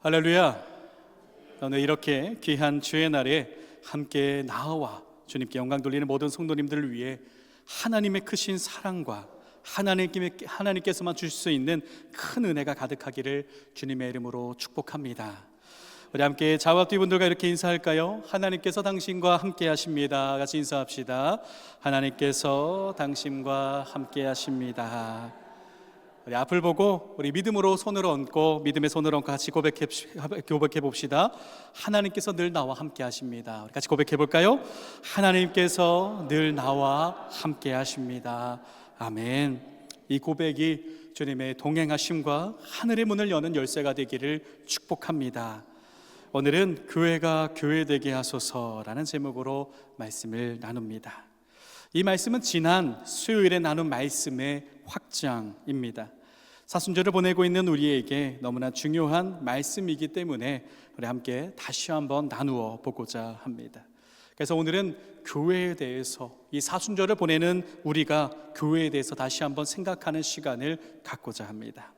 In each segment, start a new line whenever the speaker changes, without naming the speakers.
할렐루야. 오늘 이렇게 귀한 주의 날에 함께 나와 주님께 영광 돌리는 모든 성도님들을 위해 하나님의 크신 사랑과 하나님께서만 주실 수 있는 큰 은혜가 가득하기를 주님의 이름으로 축복합니다. 우리 함께 좌와 뒤분들과 이렇게 인사할까요? 하나님께서 당신과 함께 하십니다. 같이 인사합시다. 하나님께서 당신과 함께 하십니다. 우리 앞을 보고 우리 믿음으로 손을 얹고 믿음의 손을 얹고 같이 고백해 봅시다. 하나님께서 늘 나와 함께 하십니다. 우리 같이 고백해 볼까요? 하나님께서 늘 나와 함께 하십니다. 아멘. 이 고백이 주님의 동행하심과 하늘의 문을 여는 열쇠가 되기를 축복합니다. 오늘은 교회가 교회되게 하소서라는 제목으로 말씀을 나눕니다. 이 말씀은 지난 수요일에 나눈 말씀의 확장입니다. 사순절을 보내고 있는 우리에게 너무나 중요한 말씀이기 때문에 우리 함께 다시 한번 나누어 보고자 합니다. 그래서 오늘은 교회에 대해서, 이 사순절을 보내는 우리가 교회에 대해서 다시 한번 생각하는 시간을 갖고자 합니다.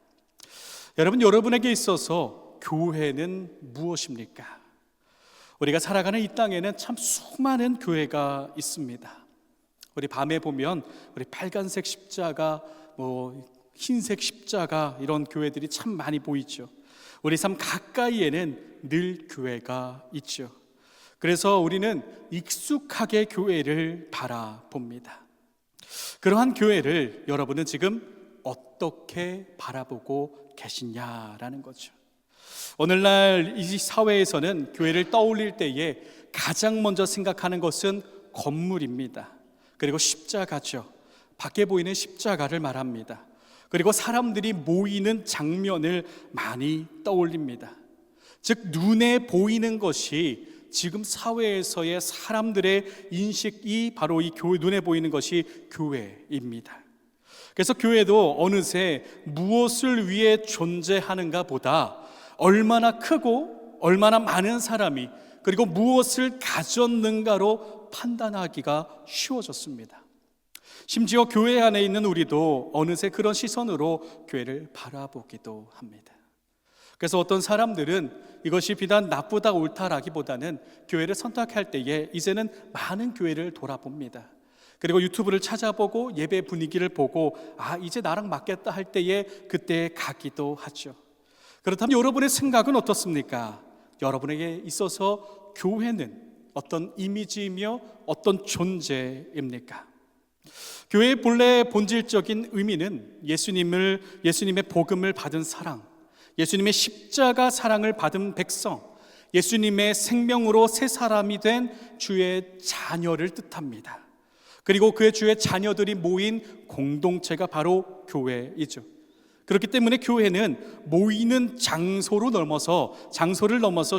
여러분에게 있어서 교회는 무엇입니까? 우리가 살아가는 이 땅에는 참 수많은 교회가 있습니다. 우리 밤에 보면 우리 빨간색 십자가, 흰색 십자가, 이런 교회들이 참 많이 보이죠. 우리 삶 가까이에는 늘 교회가 있죠. 그래서 우리는 익숙하게 교회를 바라봅니다. 그러한 교회를 여러분은 지금 어떻게 바라보고 계시냐라는 거죠. 오늘날 이 사회에서는 교회를 떠올릴 때에 가장 먼저 생각하는 것은 건물입니다. 그리고 십자가죠. 밖에 보이는 십자가를 말합니다. 그리고 사람들이 모이는 장면을 많이 떠올립니다. 즉 눈에 보이는 것이 지금 사회에서의 사람들의 인식이 바로 이 교회, 눈에 보이는 것이 교회입니다. 그래서 교회도 어느새 무엇을 위해 존재하는가 보다 얼마나 크고 얼마나 많은 사람이 그리고 무엇을 가졌는가로 판단하기가 쉬워졌습니다. 심지어 교회 안에 있는 우리도 어느새 그런 시선으로 교회를 바라보기도 합니다. 그래서 어떤 사람들은 이것이 비단 나쁘다 옳다라기보다는 교회를 선택할 때에 이제는 많은 교회를 돌아봅니다. 그리고 유튜브를 찾아보고 예배 분위기를 보고 이제 나랑 맞겠다 할 때에 그때 가기도 하죠. 그렇다면 여러분의 생각은 어떻습니까? 여러분에게 있어서 교회는 어떤 이미지이며 어떤 존재입니까? 교회의 본래 본질적인 의미는 예수님의 복음을 받은 사랑, 예수님의 십자가 사랑을 받은 백성, 예수님의 생명으로 새 사람이 된 주의 자녀를 뜻합니다. 그리고 그의 주의 자녀들이 모인 공동체가 바로 교회이죠. 그렇기 때문에 교회는 모이는 장소를 넘어서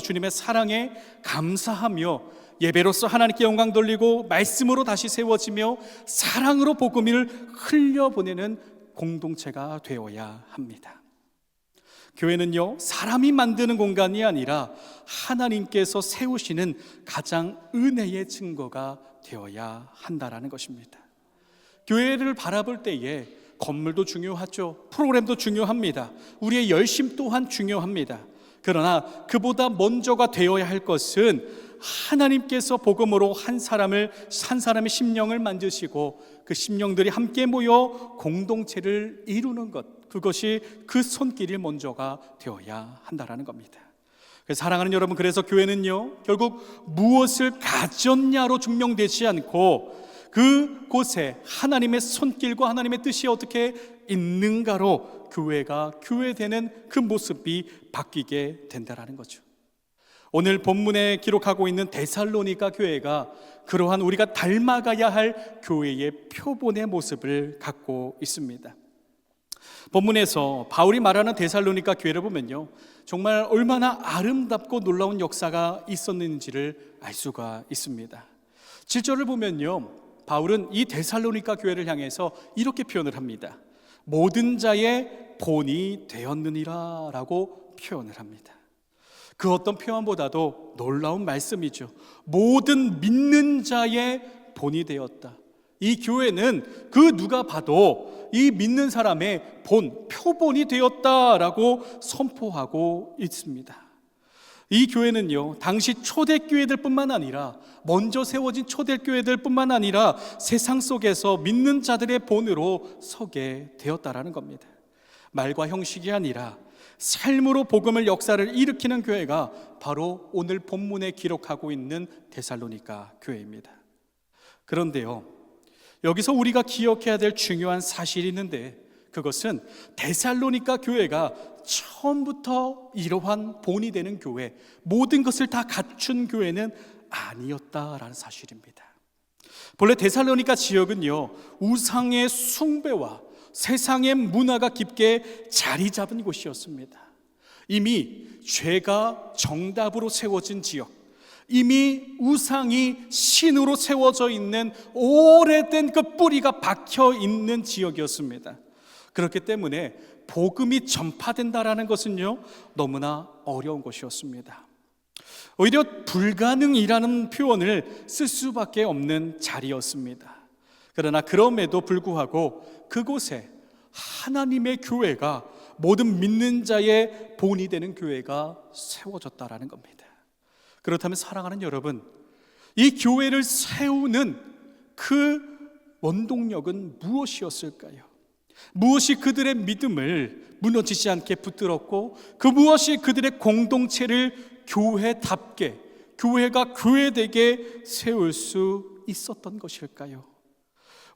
주님의 사랑에 감사하며 예배로서 하나님께 영광 돌리고 말씀으로 다시 세워지며 사랑으로 복음을 흘려보내는 공동체가 되어야 합니다. 교회는요, 사람이 만드는 공간이 아니라 하나님께서 세우시는 가장 은혜의 증거가 되어야 한다라는 것입니다. 교회를 바라볼 때에 건물도 중요하죠. 프로그램도 중요합니다. 우리의 열심 또한 중요합니다. 그러나 그보다 먼저가 되어야 할 것은 하나님께서 복음으로 한 사람의 심령을 만드시고 그 심령들이 함께 모여 공동체를 이루는 것, 그것이 그 손길이 먼저가 되어야 한다라는 겁니다. 사랑하는 여러분, 그래서 교회는요, 결국 무엇을 가졌냐로 증명되지 않고 그곳에 하나님의 손길과 하나님의 뜻이 어떻게 있는가로 교회가 교회되는 그 모습이 바뀌게 된다라는 거죠. 오늘 본문에 기록하고 있는 데살로니가 교회가 그러한 우리가 닮아가야 할 교회의 표본의 모습을 갖고 있습니다. 본문에서 바울이 말하는 데살로니가 교회를 보면요, 정말 얼마나 아름답고 놀라운 역사가 있었는지를 알 수가 있습니다. 7절을 보면요, 바울은 이 데살로니가 교회를 향해서 이렇게 표현을 합니다. 모든 자의 본이 되었느니라 라고 표현을 합니다. 그 어떤 표현보다도 놀라운 말씀이죠. 모든 믿는 자의 본이 되었다. 이 교회는 그 누가 봐도 이 믿는 사람의 본, 표본이 되었다라고 선포하고 있습니다. 이 교회는요, 당시 초대교회들뿐만 아니라 먼저 세워진 초대교회들뿐만 아니라 세상 속에서 믿는 자들의 본으로 서게 되었다라는 겁니다. 말과 형식이 아니라 삶으로 복음을 역사를 일으키는 교회가 바로 오늘 본문에 기록하고 있는 데살로니가 교회입니다. 그런데요, 여기서 우리가 기억해야 될 중요한 사실이 있는데, 그것은 데살로니가 교회가 처음부터 이러한 본이 되는 교회, 모든 것을 다 갖춘 교회는 아니었다라는 사실입니다. 본래 데살로니가 지역은요, 우상의 숭배와 세상의 문화가 깊게 자리 잡은 곳이었습니다. 이미 죄가 정답으로 세워진 지역, 이미 우상이 신으로 세워져 있는 오래된 그 뿌리가 박혀 있는 지역이었습니다. 그렇기 때문에 복음이 전파된다라는 것은요, 너무나 어려운 것이었습니다. 오히려 불가능이라는 표현을 쓸 수밖에 없는 자리였습니다. 그러나 그럼에도 불구하고 그곳에 하나님의 교회가, 모든 믿는 자의 본이 되는 교회가 세워졌다라는 겁니다. 그렇다면 사랑하는 여러분, 이 교회를 세우는 그 원동력은 무엇이었을까요? 무엇이 그들의 믿음을 무너지지 않게 붙들었고, 그 무엇이 그들의 공동체를 교회답게, 교회가 교회되게 세울 수 있었던 것일까요?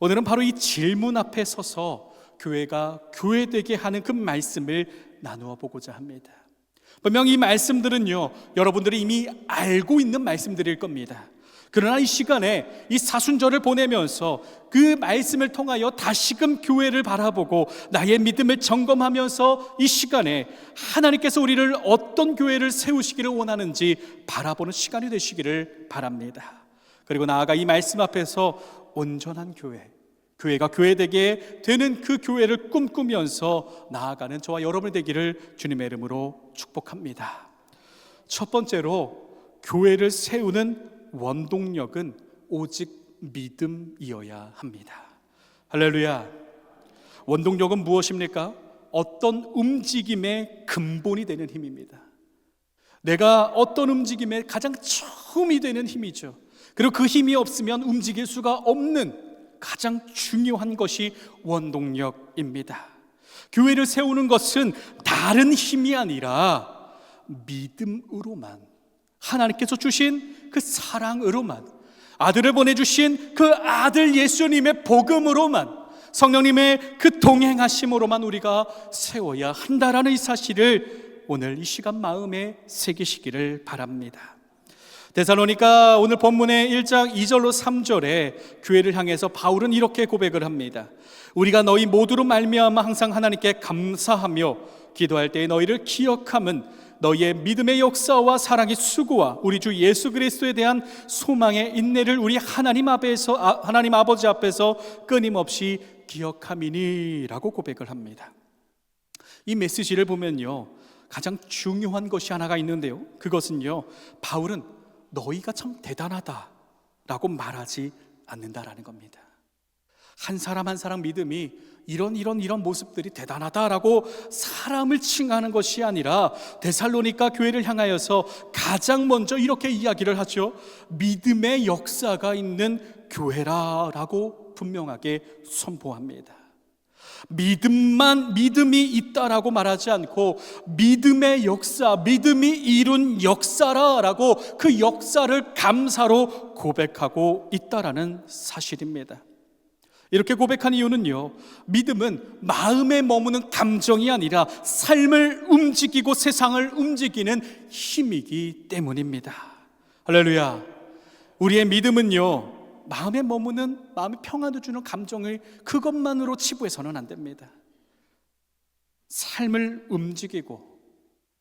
오늘은 바로 이 질문 앞에 서서 교회가 교회되게 하는 그 말씀을 나누어 보고자 합니다. 분명 이 말씀들은요, 여러분들이 이미 알고 있는 말씀들일 겁니다. 그러나 이 시간에 이 사순절을 보내면서 그 말씀을 통하여 다시금 교회를 바라보고 나의 믿음을 점검하면서 이 시간에 하나님께서 우리를 어떤 교회를 세우시기를 원하는지 바라보는 시간이 되시기를 바랍니다. 그리고 나아가 이 말씀 앞에서 온전한 교회, 교회가 교회되게 되는 그 교회를 꿈꾸면서 나아가는 저와 여러분 되기를 주님의 이름으로 축복합니다. 첫 번째로, 교회를 세우는 원동력은 오직 믿음이어야 합니다. 할렐루야. 원동력은 무엇입니까? 어떤 움직임의 근본이 되는 힘입니다. 내가 어떤 움직임의 가장 처음이 되는 힘이죠. 그리고 그 힘이 없으면 움직일 수가 없는 가장 중요한 것이 원동력입니다. 교회를 세우는 것은 다른 힘이 아니라 믿음으로만, 하나님께서 주신 그 사랑으로만, 아들을 보내주신 그 아들 예수님의 복음으로만, 성령님의 그 동행하심으로만 우리가 세워야 한다라는 이 사실을 오늘 이 시간 마음에 새기시기를 바랍니다. 데살로니가 오늘 본문의 1장 2절로 3절에 교회를 향해서 바울은 이렇게 고백을 합니다. 우리가 너희 모두로 말미암아 항상 하나님께 감사하며 기도할 때에 너희를 기억함은 너희의 믿음의 역사와 사랑의 수고와 우리 주 예수 그리스도에 대한 소망의 인내를 우리 하나님 아버지 앞에서 끊임없이 기억함이니라고 고백을 합니다. 이 메시지를 보면요, 가장 중요한 것이 하나가 있는데요, 그것은요, 바울은 너희가 참 대단하다라고 말하지 않는다라는 겁니다. 한 사람 한 사람 믿음이 이런 모습들이 대단하다라고 사람을 칭하는 것이 아니라 데살로니가 교회를 향하여서 가장 먼저 이렇게 이야기를 하죠. 믿음의 역사가 있는 교회라라고 분명하게 선포합니다. 믿음이 있다라고 말하지 않고 믿음의 역사, 믿음이 이룬 역사라라고 그 역사를 감사로 고백하고 있다라는 사실입니다. 이렇게 고백한 이유는요, 믿음은 마음에 머무는 감정이 아니라 삶을 움직이고 세상을 움직이는 힘이기 때문입니다. 할렐루야. 우리의 믿음은요, 마음에 머무는, 마음에 평안을 주는 감정을 그것만으로 치부해서는 안 됩니다. 삶을 움직이고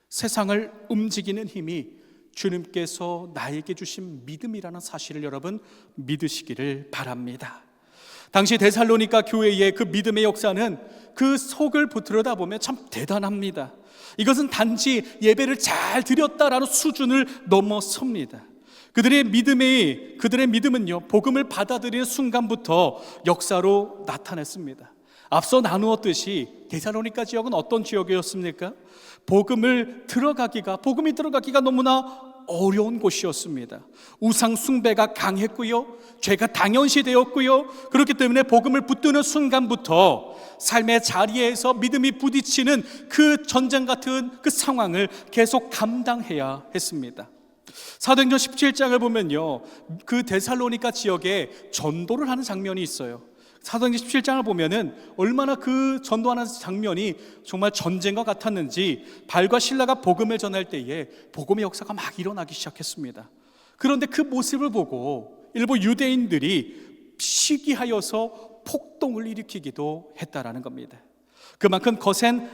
세상을 움직이는 힘이 주님께서 나에게 주신 믿음이라는 사실을 여러분 믿으시기를 바랍니다. 당시 데살로니가 교회의 그 믿음의 역사는 그 속을 들여다보면 참 대단합니다. 이것은 단지 예배를 잘 드렸다라는 수준을 넘어섭니다. 그들의 믿음은요, 복음을 받아들이는 순간부터 역사로 나타났습니다. 앞서 나누었듯이 데살로니가 지역은 어떤 지역이었습니까? 복음이 들어가기가 너무나 어려운 곳이었습니다. 우상 숭배가 강했고요, 죄가 당연시되었고요. 그렇기 때문에 복음을 붙드는 순간부터 삶의 자리에서 믿음이 부딪히는 그 전쟁 같은 그 상황을 계속 감당해야 했습니다. 사도행전 17장을 보면요, 그 데살로니가 지역에 전도를 하는 장면이 있어요. 사도행전 17장을 보면은 얼마나 그 전도하는 장면이 정말 전쟁과 같았는지, 발과 신라가 복음을 전할 때에 복음의 역사가 막 일어나기 시작했습니다. 그런데 그 모습을 보고 일부 유대인들이 시기하여서 폭동을 일으키기도 했다라는 겁니다. 그만큼 거센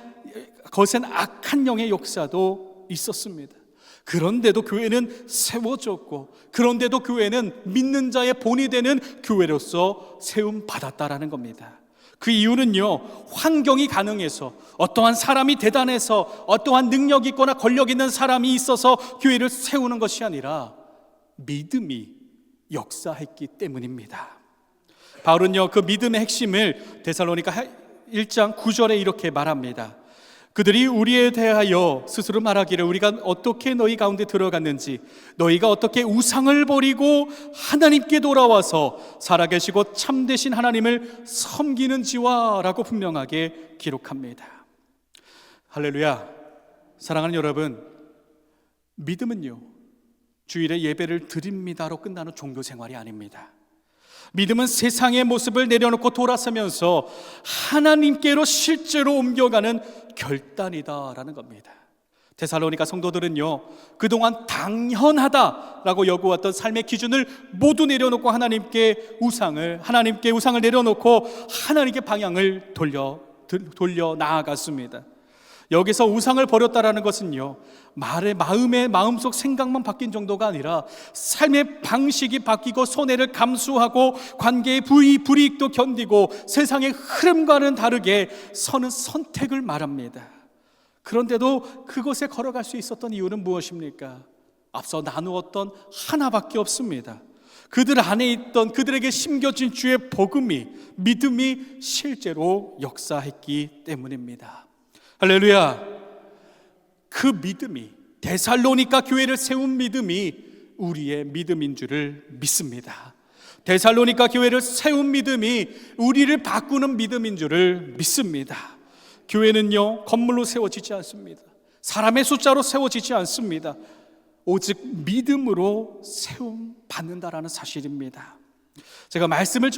악한 영의 역사도 있었습니다. 그런데도 교회는 세워졌고, 그런데도 교회는 믿는 자의 본이 되는 교회로서 세움받았다라는 겁니다. 그 이유는요, 환경이 가능해서, 어떠한 사람이 대단해서, 어떠한 능력 있거나 권력 있는 사람이 있어서 교회를 세우는 것이 아니라 믿음이 역사했기 때문입니다. 바울은요, 그 믿음의 핵심을 데살로니가 1장 9절에 이렇게 말합니다. 그들이 우리에 대하여 스스로 말하기를 우리가 어떻게 너희 가운데 들어갔는지, 너희가 어떻게 우상을 버리고 하나님께 돌아와서 살아계시고 참되신 하나님을 섬기는지와 라고 분명하게 기록합니다. 할렐루야. 사랑하는 여러분, 믿음은요, 주일에 예배를 드립니다로 끝나는 종교 생활이 아닙니다. 믿음은 세상의 모습을 내려놓고 돌아서면서 하나님께로 실제로 옮겨가는 결단이다라는 겁니다. 데살로니가 성도들은요, 그동안 당연하다라고 여구었던 삶의 기준을 모두 내려놓고 하나님께 우상을 내려놓고 하나님께 방향을 돌려 나아갔습니다. 여기서 우상을 버렸다라는 것은요, 마음속 생각만 바뀐 정도가 아니라 삶의 방식이 바뀌고 손해를 감수하고 관계의 불이익도 견디고 세상의 흐름과는 다르게 서는 선택을 말합니다. 그런데도 그곳에 걸어갈 수 있었던 이유는 무엇입니까? 앞서 나누었던 하나밖에 없습니다. 그들 안에 있던, 그들에게 심겨진 주의 복음이, 믿음이 실제로 역사했기 때문입니다. 할렐루야. 그 믿음이, 데살로니가 교회를 세운 믿음이 우리의 믿음인 줄을 믿습니다. 데살로니가 교회를 세운 믿음이 우리를 바꾸는 믿음인 줄을 믿습니다. 교회는요, 건물로 세워지지 않습니다. 사람의 숫자로 세워지지 않습니다. 오직 믿음으로 세움 받는다라는 사실입니다. 제가 말씀을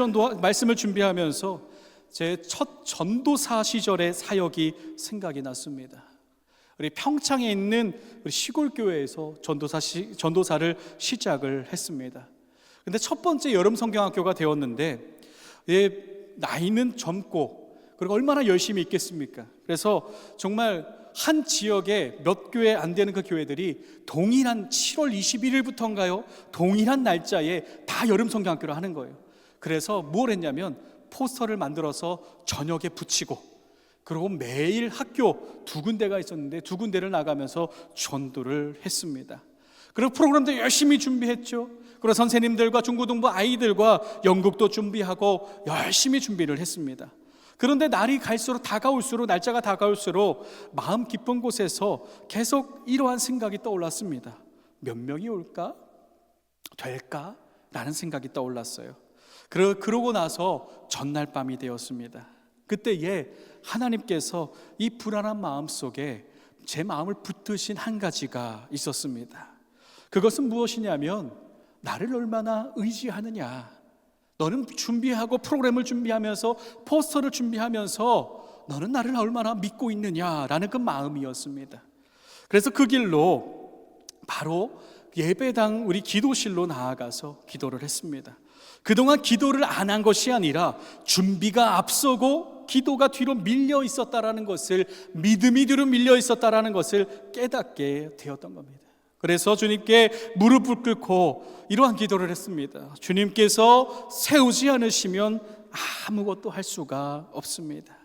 준비하면서 제 첫 전도사 시절의 사역이 생각이 났습니다. 우리 평창에 있는 우리 시골 교회에서 전도사를 시작을 했습니다. 근데 첫 번째 여름 성경학교가 되었는데, 나이는 젊고 그리고 얼마나 열심히 있겠습니까? 그래서 정말 한 지역에 몇 교회 안 되는 그 교회들이 동일한 7월 21일부터인가요? 동일한 날짜에 다 여름 성경학교를 하는 거예요. 그래서 뭘 했냐면 포스터를 만들어서 저녁에 붙이고, 그리고 매일 학교 두 군데가 있었는데 두 군데를 나가면서 전도를 했습니다. 그리고 프로그램도 열심히 준비했죠. 그리고 선생님들과 중고등부 아이들과 연극도 준비하고 열심히 준비를 했습니다. 그런데 날짜가 다가올수록 마음 깊은 곳에서 계속 이러한 생각이 떠올랐습니다. 몇 명이 올까? 될까? 라는 생각이 떠올랐어요. 그러고 나서 전날 밤이 되었습니다. 그때에 하나님께서 이 불안한 마음 속에 제 마음을 붙드신 한 가지가 있었습니다. 그것은 무엇이냐면, 나를 얼마나 의지하느냐, 너는 준비하고 프로그램을 준비하면서 포스터를 준비하면서 너는 나를 얼마나 믿고 있느냐라는 그 마음이었습니다. 그래서 그 길로 바로 예배당 우리 기도실로 나아가서 기도를 했습니다. 그동안 기도를 안 한 것이 아니라 준비가 앞서고 기도가 뒤로 밀려 있었다라는 것을, 믿음이 뒤로 밀려 있었다라는 것을 깨닫게 되었던 겁니다. 그래서 주님께 무릎을 꿇고 이러한 기도를 했습니다. 주님께서 세우지 않으시면 아무것도 할 수가 없습니다.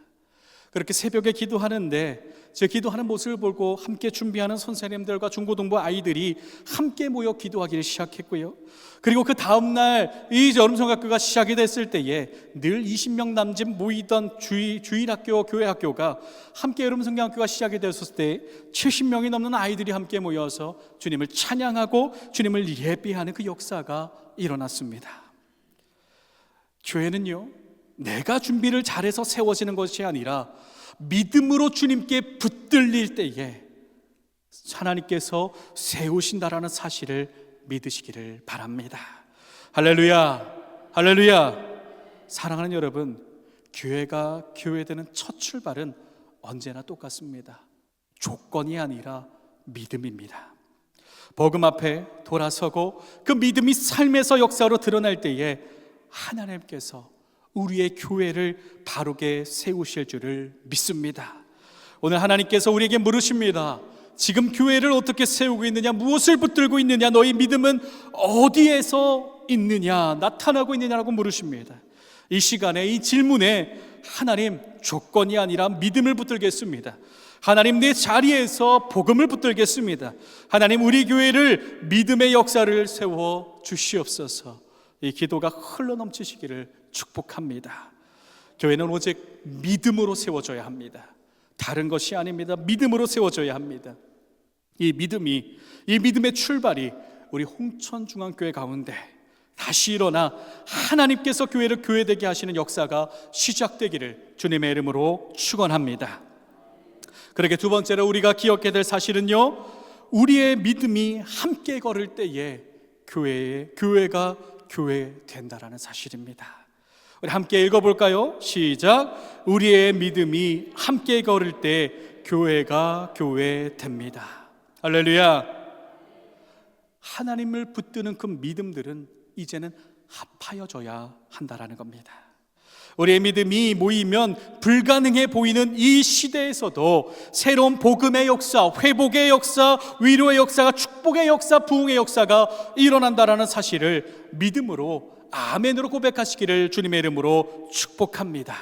그렇게 새벽에 기도하는데 제 기도하는 모습을 보고 함께 준비하는 선생님들과 중고등부 아이들이 함께 모여 기도하기를 시작했고요. 그리고 그 다음날 이 여름성학교가 시작이 됐을 때에 늘 20명 남짓 모이던 주일학교, 교회학교가 함께 여름성경학교가 시작이 됐을 때 70명이 넘는 아이들이 함께 모여서 주님을 찬양하고 주님을 예배하는 그 역사가 일어났습니다. 교회는요, 내가 준비를 잘해서 세워지는 것이 아니라 믿음으로 주님께 붙들릴 때에 하나님께서 세우신다라는 사실을 믿으시기를 바랍니다. 할렐루야, 할렐루야. 사랑하는 여러분, 교회가 교회되는 첫 출발은 언제나 똑같습니다. 조건이 아니라 믿음입니다. 복음 앞에 돌아서고 그 믿음이 삶에서 역사로 드러날 때에 하나님께서 우리의 교회를 바르게 세우실 줄을 믿습니다. 오늘 하나님께서 우리에게 물으십니다. 지금 교회를 어떻게 세우고 있느냐? 무엇을 붙들고 있느냐? 너희 믿음은 어디에서 있느냐? 나타나고 있느냐라고 물으십니다. 이 시간에 이 질문에 하나님, 조건이 아니라 믿음을 붙들겠습니다. 하나님, 내 자리에서 복음을 붙들겠습니다. 하나님, 우리 교회를 믿음의 역사를 세워 주시옵소서. 이 기도가 흘러넘치시기를 축복합니다. 교회는 오직 믿음으로 세워져야 합니다. 다른 것이 아닙니다. 믿음으로 세워져야 합니다. 이 믿음의 출발이 우리 홍천중앙교회 가운데 다시 일어나 하나님께서 교회를 교회되게 하시는 역사가 시작되기를 주님의 이름으로 축원합니다. 그렇게 두 번째로 우리가 기억해야 될 사실은요, 우리의 믿음이 함께 걸을 때에 교회가 교회 된다라는 사실입니다. 우리 함께 읽어볼까요? 시작. 우리의 믿음이 함께 걸을 때 교회가 교회 됩니다. 할렐루야. 하나님을 붙드는 그 믿음들은 이제는 합하여져야 한다라는 겁니다. 우리의 믿음이 모이면 불가능해 보이는 이 시대에서도 새로운 복음의 역사, 회복의 역사, 위로의 역사가, 축복의 역사, 부흥의 역사가 일어난다라는 사실을 믿음으로, 아멘으로 고백하시기를 주님의 이름으로 축복합니다.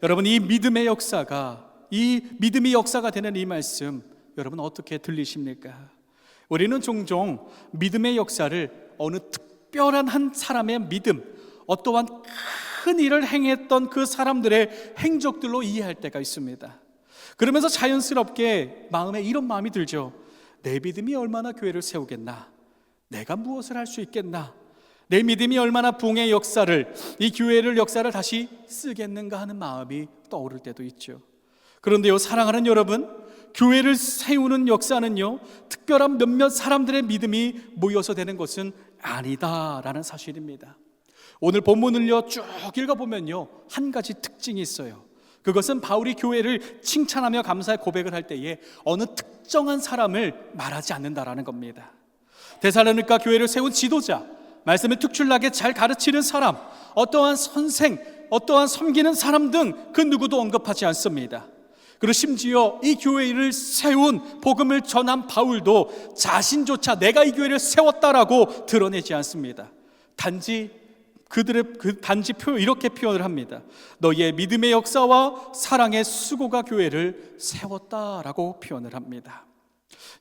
여러분, 이 믿음의 역사가, 이 믿음의 역사가 되는 이 말씀, 여러분 어떻게 들리십니까? 우리는 종종 믿음의 역사를 어느 특별한 한 사람의 믿음, 어떠한 큰 일을 행했던 그 사람들의 행적들로 이해할 때가 있습니다. 그러면서 자연스럽게 마음에 이런 마음이 들죠. 내 믿음이 얼마나 교회를 세우겠나? 내가 무엇을 할 수 있겠나? 내 믿음이 얼마나 부흥의 역사를, 이 교회를 역사를 다시 쓰겠는가 하는 마음이 떠오를 때도 있죠. 그런데요, 사랑하는 여러분, 교회를 세우는 역사는요, 특별한 몇몇 사람들의 믿음이 모여서 되는 것은 아니다라는 사실입니다. 오늘 본문을요 쭉 읽어보면요, 한 가지 특징이 있어요. 그것은 바울이 교회를 칭찬하며 감사의 고백을 할 때에 어느 특정한 사람을 말하지 않는다라는 겁니다. 데살로니가 교회를 세운 지도자, 말씀을 특출나게 잘 가르치는 사람, 어떠한 선생, 어떠한 섬기는 사람 등 그 누구도 언급하지 않습니다. 그리고 심지어 이 교회를 세운, 복음을 전한 바울도 자신조차 내가 이 교회를 세웠다라고 드러내지 않습니다. 단지 이렇게 표현을 합니다. 너희의 믿음의 역사와 사랑의 수고가 교회를 세웠다라고 표현을 합니다.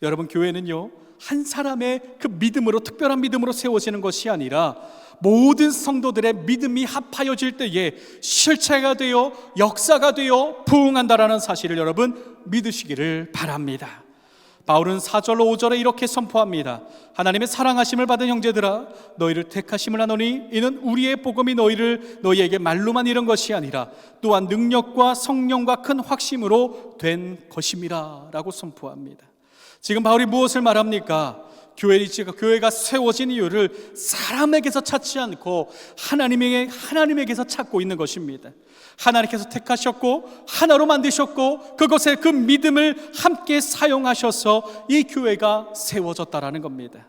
여러분, 교회는요, 한 사람의 그 믿음으로, 특별한 믿음으로 세워지는 것이 아니라 모든 성도들의 믿음이 합하여질 때에 실체가 되어 역사가 되어 부흥한다라는 사실을 여러분 믿으시기를 바랍니다. 바울은 4절로 5절에 이렇게 선포합니다. 하나님의 사랑하심을 받은 형제들아, 너희를 택하심을 하노니 이는 우리의 복음이 너희에게 말로만 이른 것이 아니라 또한 능력과 성령과 큰 확심으로 된 것임이라 라고 선포합니다. 지금 바울이 무엇을 말합니까? 교회가 세워진 이유를 사람에게서 찾지 않고 하나님에게서 찾고 있는 것입니다. 하나님께서 택하셨고 하나로 만드셨고 그것에 그 믿음을 함께 사용하셔서 이 교회가 세워졌다라는 겁니다.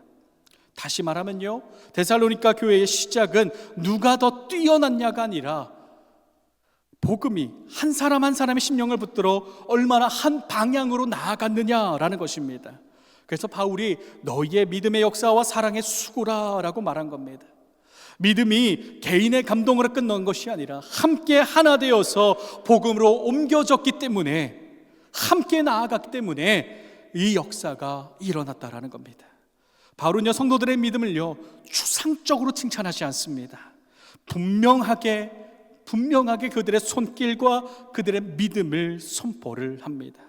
다시 말하면요, 데살로니가 교회의 시작은 누가 더 뛰어났냐가 아니라 복음이 한 사람 한 사람의 심령을 붙들어 얼마나 한 방향으로 나아갔느냐라는 것입니다. 그래서 바울이 너희의 믿음의 역사와 사랑의 수고라라고 말한 겁니다. 믿음이 개인의 감동으로 끝난 것이 아니라 함께 하나 되어서 복음으로 옮겨졌기 때문에 함께 나아갔기 때문에 이 역사가 일어났다라는 겁니다. 바울은요, 성도들의 믿음을요 추상적으로 칭찬하지 않습니다. 분명하게 그들의 손길과 그들의 믿음을 선포를 합니다.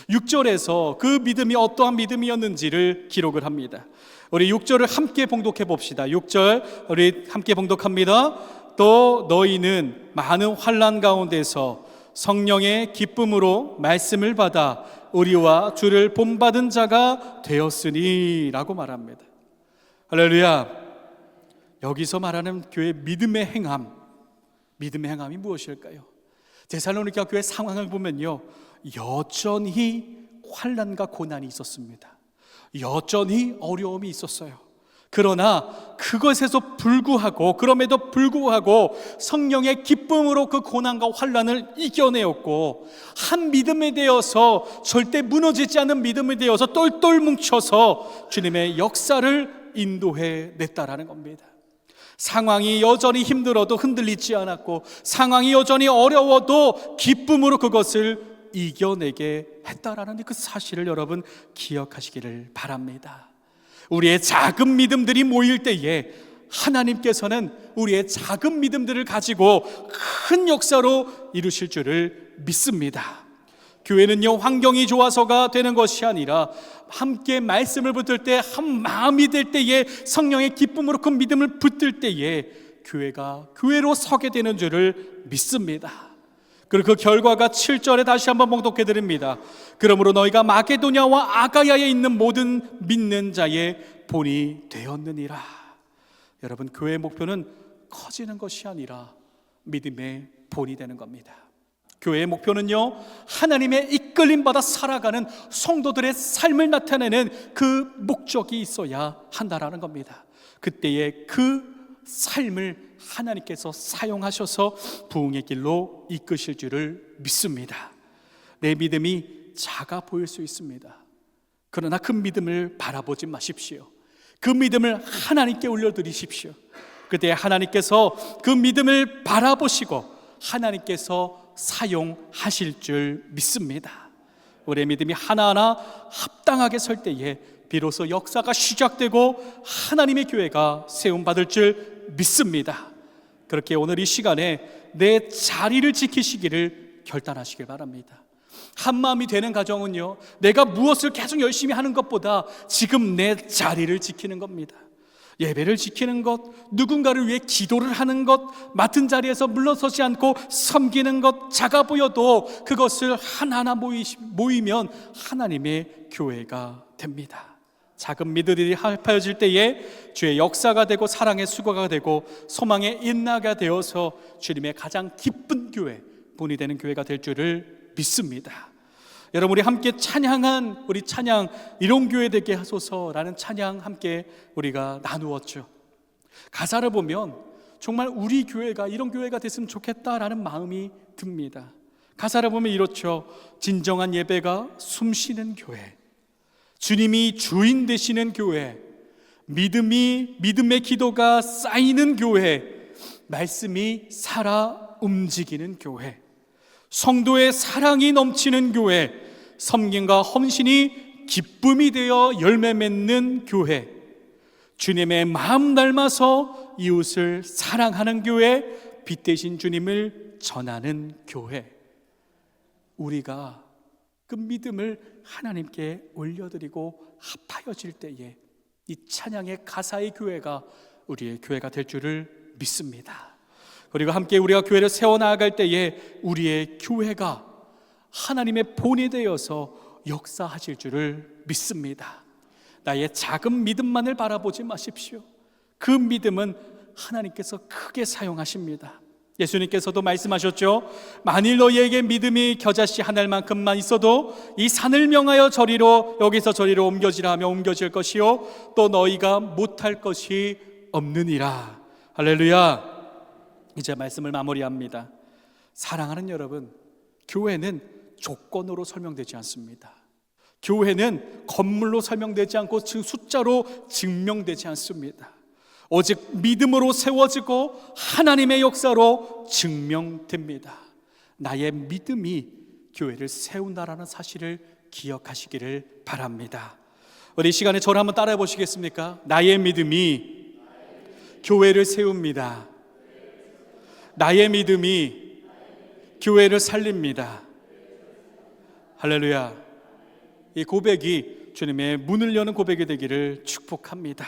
6절에서 그 믿음이 어떠한 믿음이었는지를 기록을 합니다. 우리 6절을 함께 봉독해 봅시다. 6절 우리 함께 봉독합니다. 또 너희는 많은 환난 가운데서 성령의 기쁨으로 말씀을 받아 우리와 주를 본받은 자가 되었으니 라고 말합니다. 할렐루야. 여기서 말하는 교회의 믿음의 행함이 무엇일까요? 데살로니가 교회 상황을 보면요, 여전히 환난과 고난이 있었습니다. 여전히 어려움이 있었어요. 그러나 그럼에도 불구하고 성령의 기쁨으로 그 고난과 환난을 이겨내었고, 한 믿음에 대해서 절대 무너지지 않은 믿음에 대해서 똘똘 뭉쳐서 주님의 역사를 인도해 냈다라는 겁니다. 상황이 여전히 힘들어도 흔들리지 않았고, 상황이 여전히 어려워도 기쁨으로 그것을 이겨내게 했다라는 그 사실을 여러분 기억하시기를 바랍니다. 우리의 작은 믿음들이 모일 때에 하나님께서는 우리의 작은 믿음들을 가지고 큰 역사로 이루실 줄을 믿습니다. 교회는요, 환경이 좋아서가 되는 것이 아니라 함께 말씀을 붙들 때, 한 마음이 될 때에, 성령의 기쁨으로 그 믿음을 붙들 때에 교회가 교회로 서게 되는 줄을 믿습니다. 그리고 그 결과가 7절에 다시 한번 봉독해 드립니다. 그러므로 너희가 마게도냐와 아가야에 있는 모든 믿는 자의 본이 되었느니라. 여러분, 교회의 목표는 커지는 것이 아니라 믿음의 본이 되는 겁니다. 교회의 목표는요, 하나님의 이끌림 받아 살아가는 성도들의 삶을 나타내는 그 목적이 있어야 한다라는 겁니다. 그때의 그 삶을 하나님께서 사용하셔서 부흥의 길로 이끄실 줄을 믿습니다. 내 믿음이 작아 보일 수 있습니다. 그러나 그 믿음을 바라보지 마십시오. 그 믿음을 하나님께 올려드리십시오. 그때 하나님께서 그 믿음을 바라보시고 하나님께서 사용하실 줄 믿습니다. 우리의 믿음이 하나하나 합당하게 설 때에 비로소 역사가 시작되고 하나님의 교회가 세움받을 줄 믿습니다. 그렇게 오늘 이 시간에 내 자리를 지키시기를 결단하시길 바랍니다. 한마음이 되는 가정은요, 내가 무엇을 계속 열심히 하는 것보다 지금 내 자리를 지키는 겁니다. 예배를 지키는 것, 누군가를 위해 기도를 하는 것, 맡은 자리에서 물러서지 않고 섬기는 것, 작아 보여도 그것을 하나하나 모이면 하나님의 교회가 됩니다. 작은 믿음들이 합하여질 때에 주의 역사가 되고 사랑의 수고가 되고 소망의 인나가 되어서 주님의 가장 기쁜 교회, 본이 되는 교회가 될 줄을 믿습니다. 여러분, 우리 함께 찬양한 우리 찬양, 이런 교회 되게 하소서라는 찬양 함께 우리가 나누었죠. 가사를 보면 정말 우리 교회가 이런 교회가 됐으면 좋겠다라는 마음이 듭니다. 가사를 보면 이렇죠. 진정한 예배가 숨쉬는 교회, 주님이 주인 되시는 교회, 믿음의 기도가 쌓이는 교회, 말씀이 살아 움직이는 교회, 성도의 사랑이 넘치는 교회, 섬김과 헌신이 기쁨이 되어 열매 맺는 교회, 주님의 마음 닮아서 이웃을 사랑하는 교회, 빛 되신 주님을 전하는 교회. 우리가 그 믿음을 하나님께 올려드리고 합하여질 때에 이 찬양의 가사의 교회가 우리의 교회가 될 줄을 믿습니다. 그리고 함께 우리가 교회를 세워나갈 때에 우리의 교회가 하나님의 본이 되어서 역사하실 줄을 믿습니다. 나의 작은 믿음만을 바라보지 마십시오. 그 믿음은 하나님께서 크게 사용하십니다. 예수님께서도 말씀하셨죠. 만일 너희에게 믿음이 겨자씨 한 알만큼만 있어도 이 산을 명하여 저리로, 여기서 저리로 옮겨지라 하며 옮겨질 것이요 또 너희가 못할 것이 없느니라. 할렐루야. 이제 말씀을 마무리합니다. 사랑하는 여러분, 교회는 조건으로 설명되지 않습니다. 교회는 건물로 설명되지 않고 숫자로 증명되지 않습니다. 오직 믿음으로 세워지고 하나님의 역사로 증명됩니다. 나의 믿음이 교회를 세운다라는 사실을 기억하시기를 바랍니다. 우리 이 시간에 저를 한번 따라해 보시겠습니까? 나의 믿음이 교회를 세웁니다. 나의 믿음이 교회를 살립니다. 할렐루야. 이 고백이 주님의 문을 여는 고백이 되기를 축복합니다.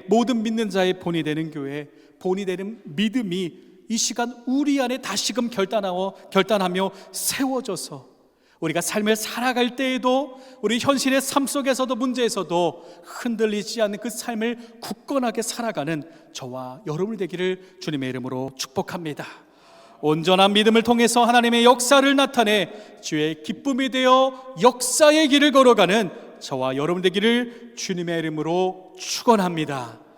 모든 믿는 자의 본이 되는 교회, 본이 되는 믿음이 이 시간 우리 안에 다시금 결단하며 세워져서 우리가 삶을 살아갈 때에도, 우리 현실의 삶 속에서도, 문제에서도 흔들리지 않는 그 삶을 굳건하게 살아가는 저와 여러분이 되기를 주님의 이름으로 축복합니다. 온전한 믿음을 통해서 하나님의 역사를 나타내 주의 기쁨이 되어 역사의 길을 걸어가는 저와 여러분 되기를 주님의 이름으로 축원합니다.